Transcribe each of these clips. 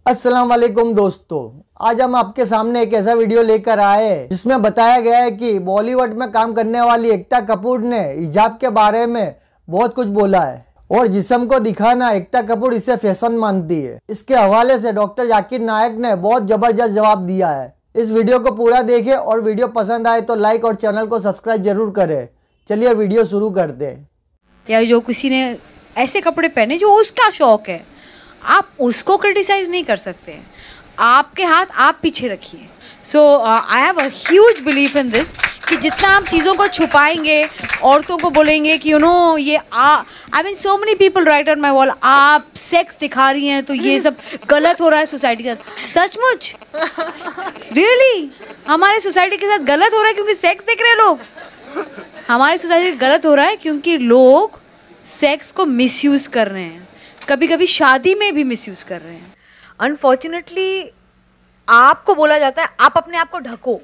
अस्सलाम वालेकुम दोस्तों, आज हम आपके सामने एक ऐसा वीडियो लेकर आए हैं जिसमें बताया गया है कि बॉलीवुड में काम करने वाली एकता कपूर ने हिजाब के बारे में बहुत कुछ बोला है और जिस्म को दिखाना एकता कपूर इसे फैशन मानती है। इसके हवाले से डॉक्टर जाकिर नायक ने बहुत जबरदस्त जवाब दिया है। इस वीडियो को पूरा देखें और वीडियो पसंद आए तो लाइक और चैनल को सब्सक्राइब जरूर करें। चलिए वीडियो शुरू करते हैं। या जो किसी ने ऐसे कपड़े पहने जो उसका शौक है, आप उसको क्रिटिसाइज नहीं कर सकते। आपके हाथ आप पीछे रखिए। So I have a huge belief in this कि जितना आप चीज़ों को छुपाएंगे, औरतों को बोलेंगे कि ये I mean so many people right on my wall, आप सेक्स दिखा रही हैं तो ये सब गलत हो रहा है सोसाइटी के साथ। सचमुच रियली हमारे सोसाइटी के साथ गलत हो रहा है क्योंकि सेक्स देख रहे हैं लोग। हमारी सोसाइटी गलत हो रहा है क्योंकि लोग सेक्स को मिसयूज़ कर रहे हैं, कभी कभी शादी में भी मिसयूज़ कर रहे हैं। अनफॉर्चुनेटली आपको बोला जाता है आप अपने आप को ढको,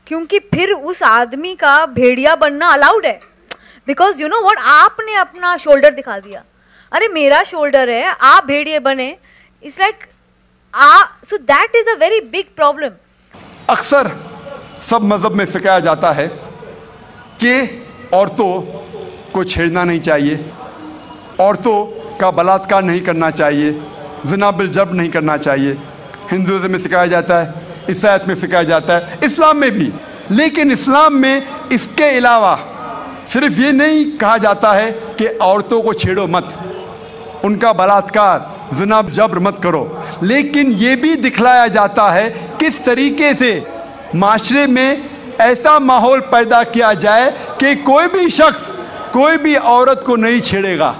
क्योंकि फिर उस आदमी का भेड़िया बनना अलाउड है। बिकॉज यू नो व्हाट, आपने अपना शोल्डर दिखा दिया, अरे मेरा शोल्डर है, आप भेड़िए बने। It's like so that is a very big problem. अक्सर सब मज़हब में सिखाया जाता है कि औरतों को छेड़ना नहीं चाहिए, औरतों का बलात्कार नहीं करना चाहिए, ज़िना बिल जब्र नहीं करना चाहिए। हिंदुज़म में सिखाया जाता है, ईसाईयत में सिखाया जाता है, इस्लाम में भी। लेकिन इस्लाम में इसके अलावा सिर्फ ये नहीं कहा जाता है कि औरतों को छेड़ो मत, उनका बलात्कार ज़िना जब्र मत करो, लेकिन ये भी दिखलाया जाता है किस तरीके से माशरे में ऐसा माहौल पैदा किया जाए कि कोई भी शख्स कोई भी औरत को नहीं छेड़ेगा।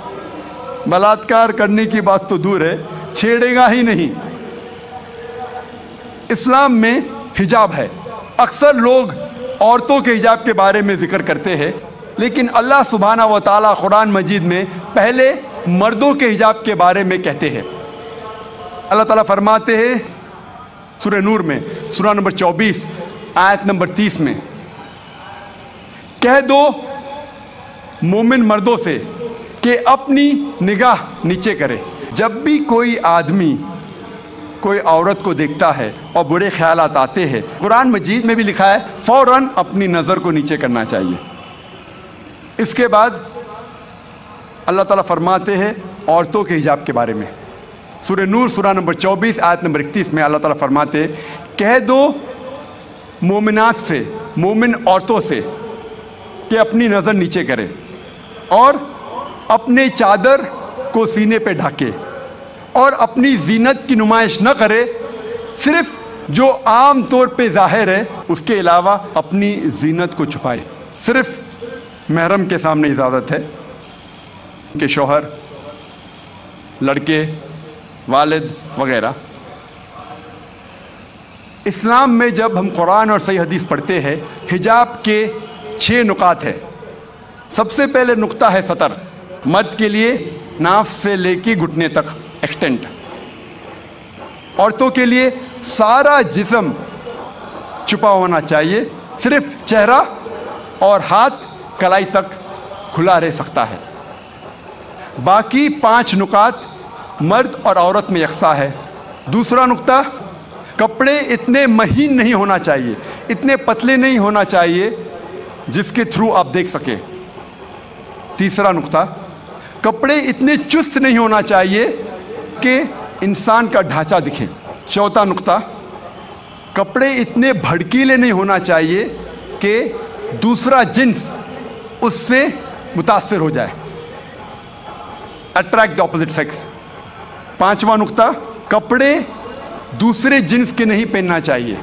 बलात्कार करने की बात तो दूर है, छेड़ेगा ही नहीं। इस्लाम में हिजाब है। अक्सर लोग औरतों के हिजाब के बारे में ज़िक्र करते हैं, लेकिन अल्लाह सुब्हानहू व तआला कुरान मजीद में पहले मर्दों के हिजाब के बारे में कहते हैं। अल्लाह ताला फरमाते हैं सूरह नूर में, सूरह नंबर 24 आयत नंबर 30 में, कह दो मोमिन मर्दों से कि अपनी निगाह नीचे करे। जब भी कोई आदमी कोई औरत को देखता है और बुरे ख्यालात आते हैं, कुरान मजीद में भी लिखा है फ़ौरन अपनी नज़र को नीचे करना चाहिए। इसके बाद अल्लाह ताला फरमाते हैं औरतों के हिजाब के बारे में, सूरह नूर सूरह नंबर 24 आयत नंबर 31 में अल्लाह ताला फरमाते हैं, कह दो मोमिनात से, मोमिन औरतों से कि अपनी नज़र नीचे करें और अपने चादर को सीने पे ढके और अपनी जीनत की नुमाइश न करे, सिर्फ जो आम तौर पे ज़ाहिर है, उसके अलावा अपनी जीनत को छुपाए। सिर्फ महरम के सामने इजाज़त है कि शौहर, लड़के, वालिद वगैरह। इस्लाम में जब हम कुरान और सही हदीस पढ़ते हैं, हिजाब के 6 नुकात है। सबसे पहले नुक्ता है सतर, मर्द के लिए नाफ से लेके घुटने तक एक्सटेंट। औरतों के लिए सारा जिस्म छुपा होना चाहिए, सिर्फ चेहरा और हाथ कलाई तक खुला रह सकता है। बाकी 5 नुकात मर्द और औरत में यकसा है। दूसरा नुक्ता, कपड़े इतने महीन नहीं होना चाहिए, इतने पतले नहीं होना चाहिए जिसके थ्रू आप देख सकें। तीसरा नुक्ता, कपड़े इतने चुस्त नहीं होना चाहिए कि इंसान का ढांचा दिखे। चौथा नुक्ता, कपड़े इतने भड़कीले नहीं होना चाहिए कि दूसरा जिन्स उससे मुतासिर हो जाए, अट्रैक्ट द ऑपोजिट सेक्स। पांचवा नुक्ता, कपड़े दूसरे जिन्स के नहीं पहनना चाहिए।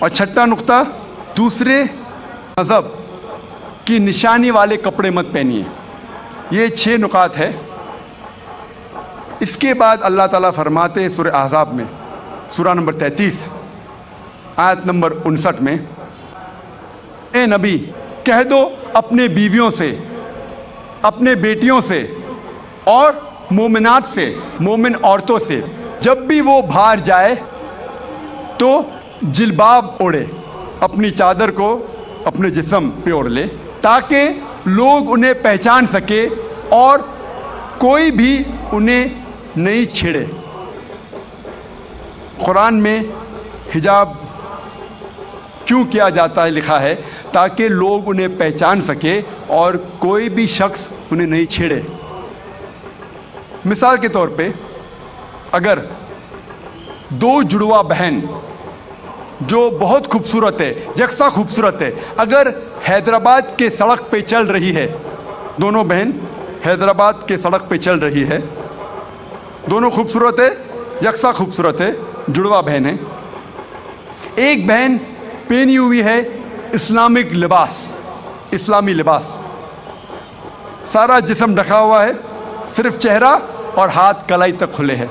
और छठा नुक्ता, दूसरे मज़हब की निशानी वाले कपड़े मत पहनिए। ये 6 नुकात है। इसके बाद अल्लाह ताला फरमाते हैं सूरह अहज़ाब में, सूरह नंबर 33 आयत नंबर 59 में, ए नबी कह दो अपने बीवियों से, अपने बेटियों से और मोमिनात से, मोमिन औरतों से, जब भी वो बाहर जाए तो जिलबाब ओढ़े, अपनी चादर को अपने जिस्म पे ओढ़ ले, ताकि लोग उन्हें पहचान सके और कोई भी उन्हें नहीं छेड़े। قرآن میں حجاب کیوں کیا جاتا ہے لکھا ہے تاکہ لوگ انہیں پہچان سکے اور کوئی بھی شخص انہیں نہیں چھیڑے. مثال کے طور پہ اگر دو جڑواں بہن جو بہت خوبصورت ہے, یکساں خوبصورت ہے, اگر حیدرآباد کے سڑک پہ چل رہی ہے, دونوں بہن حیدرآباد کے سڑک پہ چل رہی ہے, دونوں خوبصورت ہے, یکساں خوبصورت ہے, جڑواں بہن ہے. ایک بہن پہنی ہوئی ہے اسلامک لباس, اسلامی لباس, سارا جسم ڈھکا ہوا ہے, صرف چہرہ اور ہاتھ کلائی تک کھلے ہیں.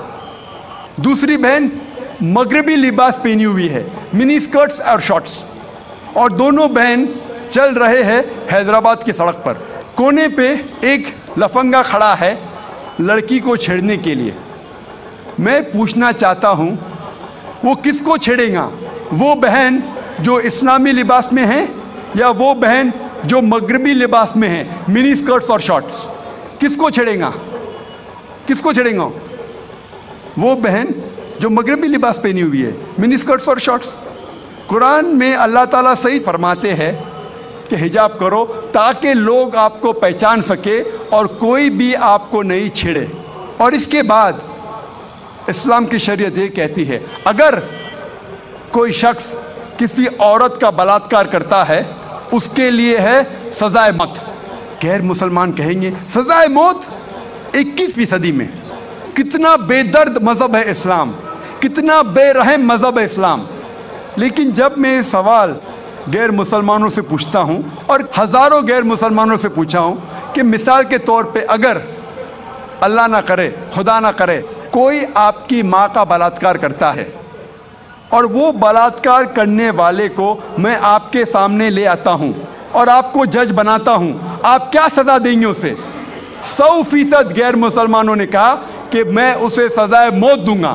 دوسری بہن مغربی لباس پہنی ہوئی ہے, منی اسکرٹس اور شارٹس, اور دونوں بہن چل رہے ہیں حیدرآباد کی سڑک پر. کونے پہ ایک لفنگا کھڑا ہے لڑکی کو چھیڑنے کے لیے. میں پوچھنا چاہتا ہوں وہ کس کو چھیڑے گا, وہ بہن جو اسلامی لباس میں ہیں یا وہ بہن جو مغربی لباس میں ہیں, منی اسکرٹس اور شارٹس؟ کس کو چھیڑے گا, کس کو چھیڑے گا؟ وہ بہن جو مغربی لباس پہنی ہوئی ہے, منی اسکرٹس اور شارٹس. قرآن میں اللہ تعالیٰ صحیح فرماتے ہیں کہ حجاب کرو تاکہ لوگ آپ کو پہچان سکے اور کوئی بھی آپ کو نہیں چھیڑے. اور اس کے بعد اسلام کی شریعت یہ کہتی ہے اگر کوئی شخص کسی عورت کا بلاತ್کار کرتا ہے اس کے لیے ہے سزائے موت. غیر مسلمان کہیں گے سزائے موت 21ویں صدی میں. کتنا بے درد مذہب ہے اسلام, کتنا بے رحم مذہب ہے اسلام. لیکن جب میں سوال غیر مسلمانوں سے پوچھتا ہوں, اور ہزاروں غیر مسلمانوں سے پوچھا ہوں کہ مثال کے طور پہ اگر اللہ نہ کرے, خدا نہ کرے, کوئی آپ کی ماں کا بلاತ್کار کرتا ہے اور وہ بلاತ್کار کرنے والے کو میں آپ کے سامنے لے آتا ہوں اور آپ کو جج بناتا ہوں, آپ کیا سزا دیں گے اسے؟ 100% غیر مسلمانوں نے کہا کہ میں اسے سزائے موت دوں گا.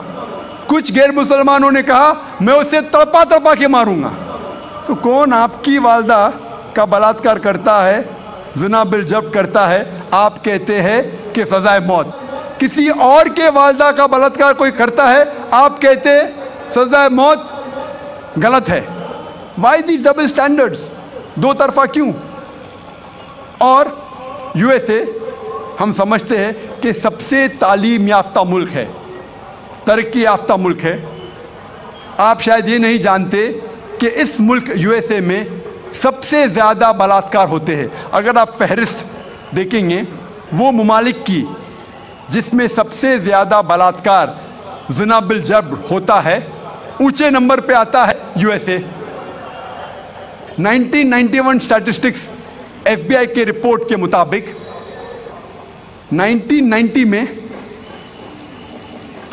کچھ غیر مسلمانوں نے کہا میں اسے تڑپا تڑپا کے ماروں گا. تو کون آپ کی والدہ کا بلاತ್کار کرتا ہے, زنا بالجبر کرتا ہے, آپ کہتے ہیں کہ سزائے موت. کسی اور کے والدہ کا بلاತ್کار کوئی کرتا ہے, آپ کہتے ہیں سزائے موت. غلط ہے. وائی دی ڈبل سٹینڈرڈز, دو طرفہ کیوں؟ اور یو ایس اے ہم سمجھتے ہیں کہ سب سے تعلیم یافتہ ملک ہے, ترقی یافتہ ملک ہے. آپ شاید یہ نہیں جانتے کہ اس ملک یو ایس اے میں سب سے زیادہ بلاತ್کار ہوتے ہیں. اگر آپ فہرست دیکھیں گے وہ ممالک کی جس میں سب سے زیادہ بلاತ್کار زنا بالجبر ہوتا ہے, اونچے نمبر پہ آتا ہے U S A. 1991 statistics F B I کے رپورٹ کے مطابق 1990 میں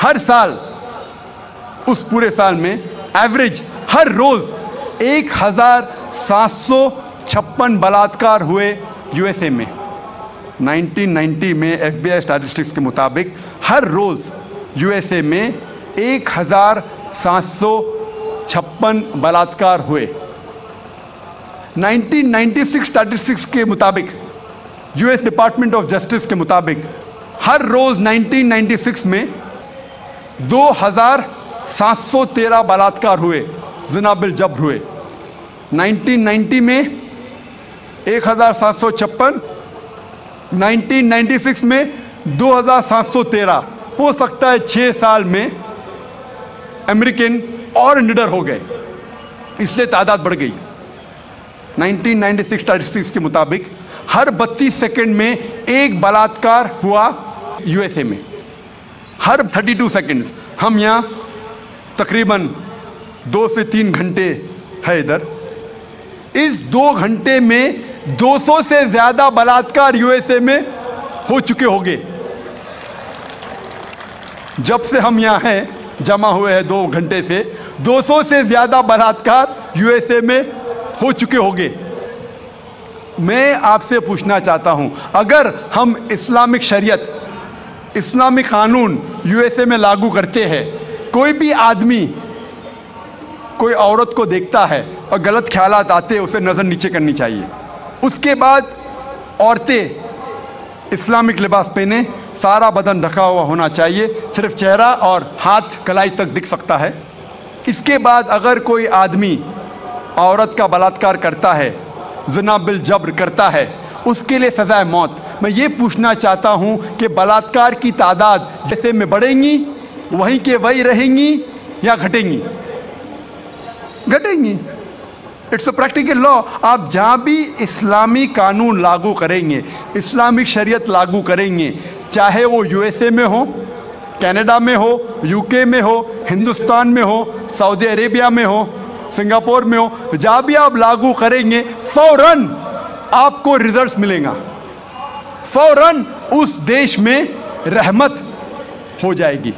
ہر سال, اس پورے سال میں ایوریج ہر روز 1756 بلاತ್کار ہوئے یو ایس اے میں. 1990 میں ایف بی آئی اسٹیٹسٹکس کے مطابق ہر روز یو ایس اے میں 1756 بلاತ್کار ہوئے. 1996 اسٹیٹسٹکس کے مطابق, U S department of justice کے مطابق, ہر روز 1996 میں 2713 بلاತ್کار ہوئے, زنا بالجبر ہوئے. 1990 میں 1756, 1996 میں 2713. ہو سکتا ہے 6 سال میں امریکن اور نڈر ہو گئے, اس لیے تعداد بڑھ گئی. 1996 اسٹیٹسٹکس کے مطابق ہر 32 سیکنڈ میں ایک بلاತ್کار ہوا یو ایس اے میں, ہر 32 سیکنڈز. ہم یہاں تقریباً 2 سے 3 گھنٹے ہے ادھر, اس 2 گھنٹے میں 200 سے زیادہ بلاತ್کار یو ایس اے میں ہو چکے ہوں گے. جب سے ہم یہاں ہیں جمع ہوئے ہیں 2 گھنٹے سے 200 سے زیادہ بلاತ್کار یو ایس اے میں ہو چکے ہوں گے. میں آپ سے پوچھنا چاہتا ہوں اگر ہم اسلامک شریعت, اسلامی قانون یو ایس اے میں لاگو کرتے ہیں, کوئی بھی آدمی کوئی عورت کو دیکھتا ہے اور غلط خیالات آتے ہیں اسے نظر نیچے کرنی چاہیے. اس کے بعد عورتیں اسلامک لباس پہنے, سارا بدن ڈھکا ہوا ہونا چاہیے, صرف چہرہ اور ہاتھ کلائی تک دکھ سکتا ہے. اس کے بعد اگر کوئی آدمی عورت کا بلاत्कार کرتا ہے، زنا بالجبر کرتا ہے، اس کے لیے سزائے موت. میں یہ پوچھنا چاہتا ہوں کہ بلاत्कार کی تعداد جیسے میں بڑھیں گی وہیں کے وہی رہیں گی یا گھٹیں گی؟ گھٹیں گی. اٹس اے پریکٹیکل لا. آپ جہاں بھی اسلامی قانون لاگو کریں گے، اسلامک شریعت لاگو کریں گے، چاہے وہ USA میں ہو، کینیڈا میں ہو، UK میں ہو، ہندوستان میں ہو، سعودی عربیہ میں ہو، سنگاپور میں ہو، جہاں بھی آپ لاگو کریں گے فوراً آپ کو ریزلٹس ملیں گا. فوراً اس دیش میں رحمت ہو جائے گی.